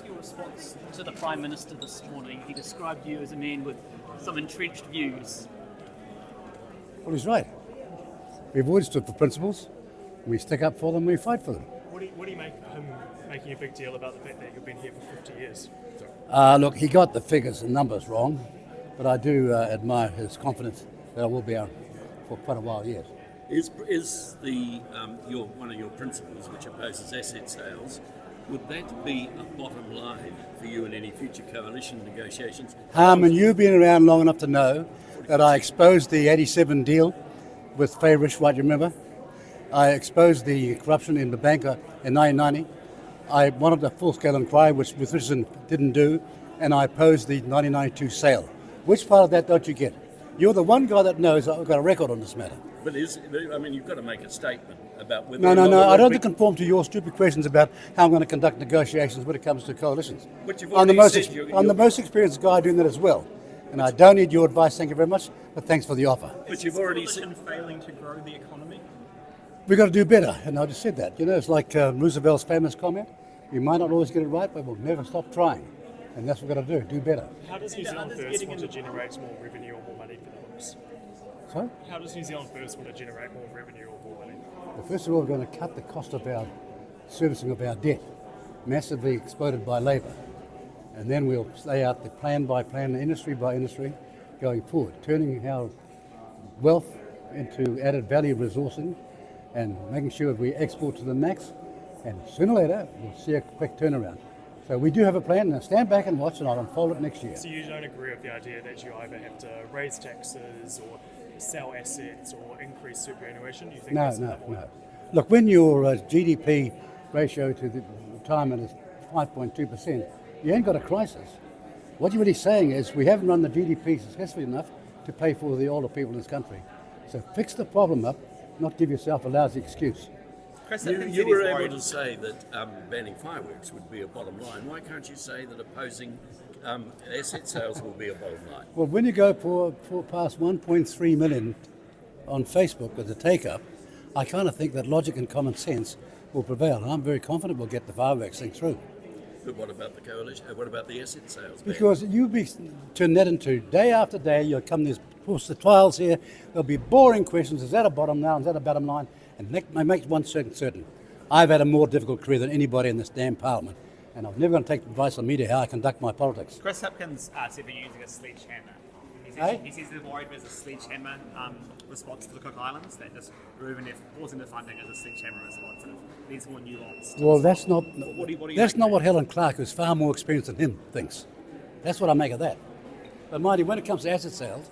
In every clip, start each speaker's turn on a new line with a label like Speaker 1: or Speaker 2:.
Speaker 1: ask your response to the Prime Minister this morning. He described you as a man with some entrenched views.
Speaker 2: Well, he's right. We've always stood for principles. We stick up for them, we fight for them.
Speaker 3: What do you make of him making a big deal about the fact that you've been here for 50 years?
Speaker 2: Look, he got the figures and numbers wrong, but I do admire his confidence that I will be out for quite a while yet.
Speaker 4: Is the one of your principles, which opposes asset sales, would that be a bottom line for you in any future coalition negotiations?
Speaker 2: And you've been around long enough to know that I exposed the 87 deal with Fay Richwright, you remember? I exposed the corruption in the bank in 1990. I wanted a full-scale inquiry, which Richardson didn't do, and I opposed the 1992 sale. Which part of that don't you get? You're the one guy that knows I've got a record on this matter.
Speaker 4: But you've got to make a statement about whether...
Speaker 2: No, I don't conform to your stupid questions about how I'm going to conduct negotiations when it comes to coalitions.
Speaker 4: But you've
Speaker 2: I'm
Speaker 4: already
Speaker 2: the most experienced guy doing that as well. And I don't need your advice, thank you very much, but thanks for the offer.
Speaker 4: But you've already said...
Speaker 3: failing to grow the economy?
Speaker 2: We've got to do better, and I just said that. You know, it's like Roosevelt's famous comment, we might not always get it right, but we'll never stop trying. And that's what we've got to do better.
Speaker 3: How does New Zealand First want to generate more revenue or more money for the books?
Speaker 2: Sorry?
Speaker 3: How does New Zealand First want to generate more revenue or more money?
Speaker 2: Well, first of all, we're going to cut the cost of our servicing of our debt, massively exploited by labour. And then we'll lay out the plan by plan, industry by industry, going forward, turning our wealth into added value resourcing and making sure that we export to the max. And sooner or later, we'll see a quick turnaround. So we do have a plan. Now stand back and watch, and I'll unfold it next year.
Speaker 3: So you don't agree with the idea that you either have to raise taxes or sell assets or increase superannuation? You think
Speaker 2: No. Look, when your GDP ratio to the retirement is 5.2%, you ain't got a crisis. What you're really saying is we haven't run the GDP successfully enough to pay for the older people in this country. So fix the problem up, not give yourself a lousy excuse.
Speaker 4: You were able to say that banning fireworks would be a bottom line. Why can't you say that opposing asset sales will be a bottom line?
Speaker 2: Well, when you go for past 1.3 million on Facebook with the take-up, I kind of think that logic and common sense will prevail, and I'm very confident we'll get the fireworks thing through.
Speaker 4: But what about the coalition? What about the asset sales?
Speaker 2: Because you'll be turning that into day after day, you'll come, there's the trials here, there'll be boring questions, is that a bottom line, is that a bottom line? And I make one certain, I've had a more difficult career than anybody in this damn parliament, and I'm never going to take advice on media how I conduct my politics.
Speaker 5: Chris Hipkins said they're using a sledgehammer. He says they're worried there's a sledgehammer response to the Cook Islands, that just pausing the funding is a sledgehammer response, and there's more nuance.
Speaker 2: Well, that's not
Speaker 5: that's
Speaker 2: what Helen Clark, who's far more experienced than him, thinks. That's what I make of that. But mind you, when it comes to asset sales,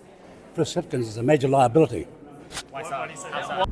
Speaker 2: Chris Hipkins is a major liability.
Speaker 5: Why so?
Speaker 3: Why do you say that?